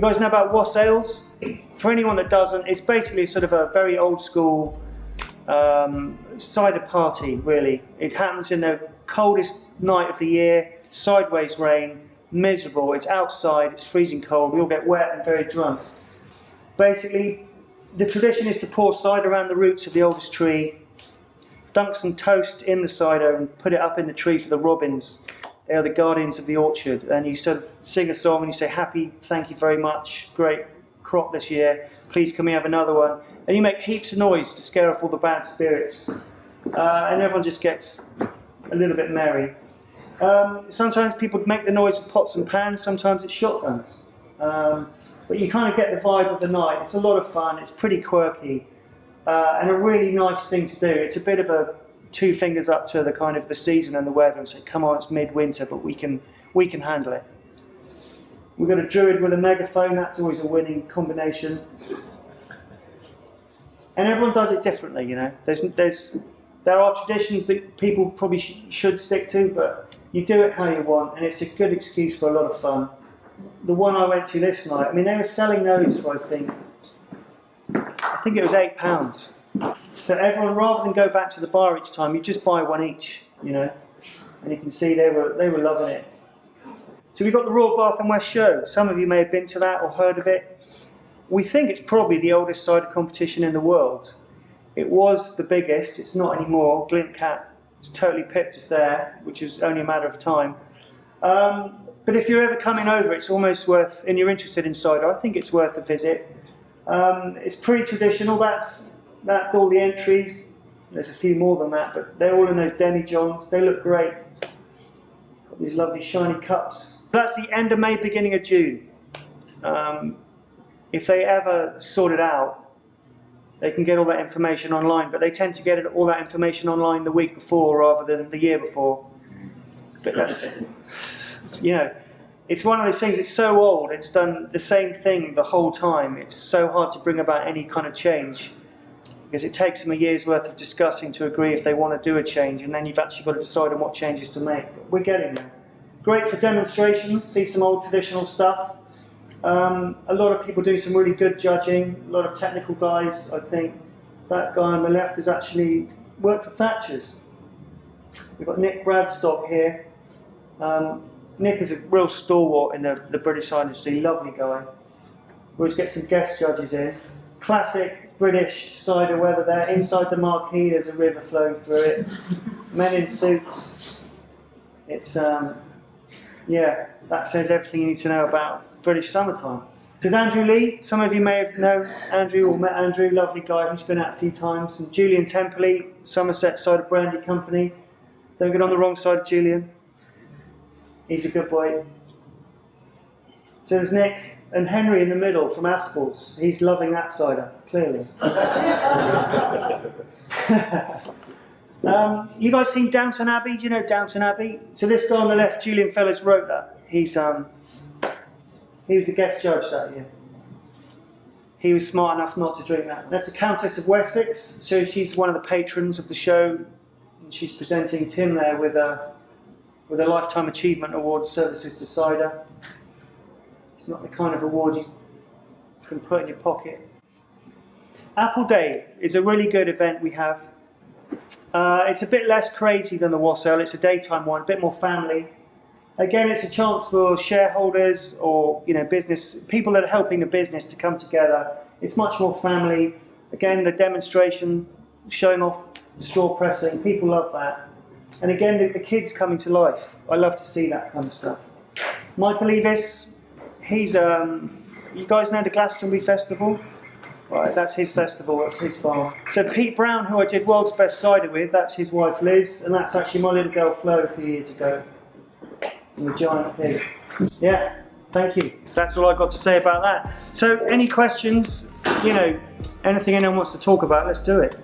You guys know about Wassails? For anyone that doesn't, it's basically sort of a very old school cider party, really. It happens in the coldest night of the year, sideways rain, miserable. It's outside, it's freezing cold, we all get wet and very drunk. Basically, the tradition is to pour cider around the roots of the oldest tree, dunk some toast in the cider and put it up in the tree for the robins. They are the guardians of the orchard. And you sort of sing a song and you say, happy, thank you very much, great crop this year, please can we have another one? And you make heaps of noise to scare off all the bad spirits. And everyone just gets a little bit merry. Sometimes people make the noise with pots and pans, sometimes it's shotguns. But you kind of get the vibe of the night. It's a lot of fun, it's pretty quirky, and a really nice thing to do. It's a bit of a two fingers up to the kind of the season and the weather and say, come on, it's midwinter, but we can handle it. We've got a druid with a megaphone, that's always a winning combination. And everyone does it differently, you know. There are traditions that people probably should stick to, but you do it how you want, and it's a good excuse for a lot of fun. The one I went to this night, I mean, they were selling those for, I think it was £8. So everyone, rather than go back to the bar each time, you just buy one each, you know. And you can see they were loving it. So we've got the Royal Bath and West Show. Some of you may have been to that or heard of it. We think it's probably the oldest cider competition in the world. It was the biggest, it's not anymore. Glint Cat is totally pipped us there, which is only a matter of time. But if you're ever coming over, it's almost worth, and you're interested in cider, I think it's worth a visit. It's pretty traditional, that's all the entries. There's a few more than that, but they're all in those demi-johns. They look great. Got these lovely shiny cups. That's the end of May, beginning of June. If they ever sort it out, they can get all that information online, but they tend to get all that information online the week before rather than the year before. But that's, you know, it's one of those things, it's so old, it's done the same thing the whole time. It's so hard to bring about any kind of change because it takes them a year's worth of discussing to agree if they want to do a change, and then you've actually got to decide on what changes to make. But we're getting there. Great for demonstrations, see some old traditional stuff. A lot of people do some really good judging, a lot of technical guys. I think that guy on the left has actually worked for Thatcher's. We've got Nick Bradshaw here. Nick is a real stalwart in the British cider industry, lovely guy. We always get some guest judges in. Classic British cider weather there. Inside the marquee there's a river flowing through it. Men in suits. It's, yeah, that says everything you need to know about British summertime. There's Andrew Lee. Some of you may have known Andrew or met Andrew, lovely guy who's been out a few times. And Julian Templey, Somerset Cider Brandy Company. Don't get on the wrong side of Julian. He's a good boy. So there's Nick and Henry in the middle from Aspel's. He's loving that cider, clearly. You guys seen Downton Abbey? Do you know Downton Abbey? So this guy on the left, Julian Fellows, wrote that. He was the guest judge that year. He was smart enough not to drink that. That's the Countess of Wessex. So she's one of the patrons of the show. And she's presenting Tim there with a Lifetime Achievement Award, Services to Cider. It's not the kind of award you can put in your pocket. Apple Day is a really good event we have. It's a bit less crazy than the Wassail. It's a daytime one, a bit more family. Again, it's a chance for shareholders or business people that are helping the business to come together. It's much more family. Again, the demonstration, showing off the straw pressing, people love that. And again, the kids coming to life. I love to see that kind of stuff. Michael Evis, he's you guys know the Glastonbury Festival? Right, that's his festival, that's his farm. So Pete Brown, who I did World's Best Cider with, that's his wife Liz, and that's actually my little girl Flo a few years ago. And the giant pig. Yeah, thank you. That's all I've got to say about that. So any questions, anything anyone wants to talk about, let's do it.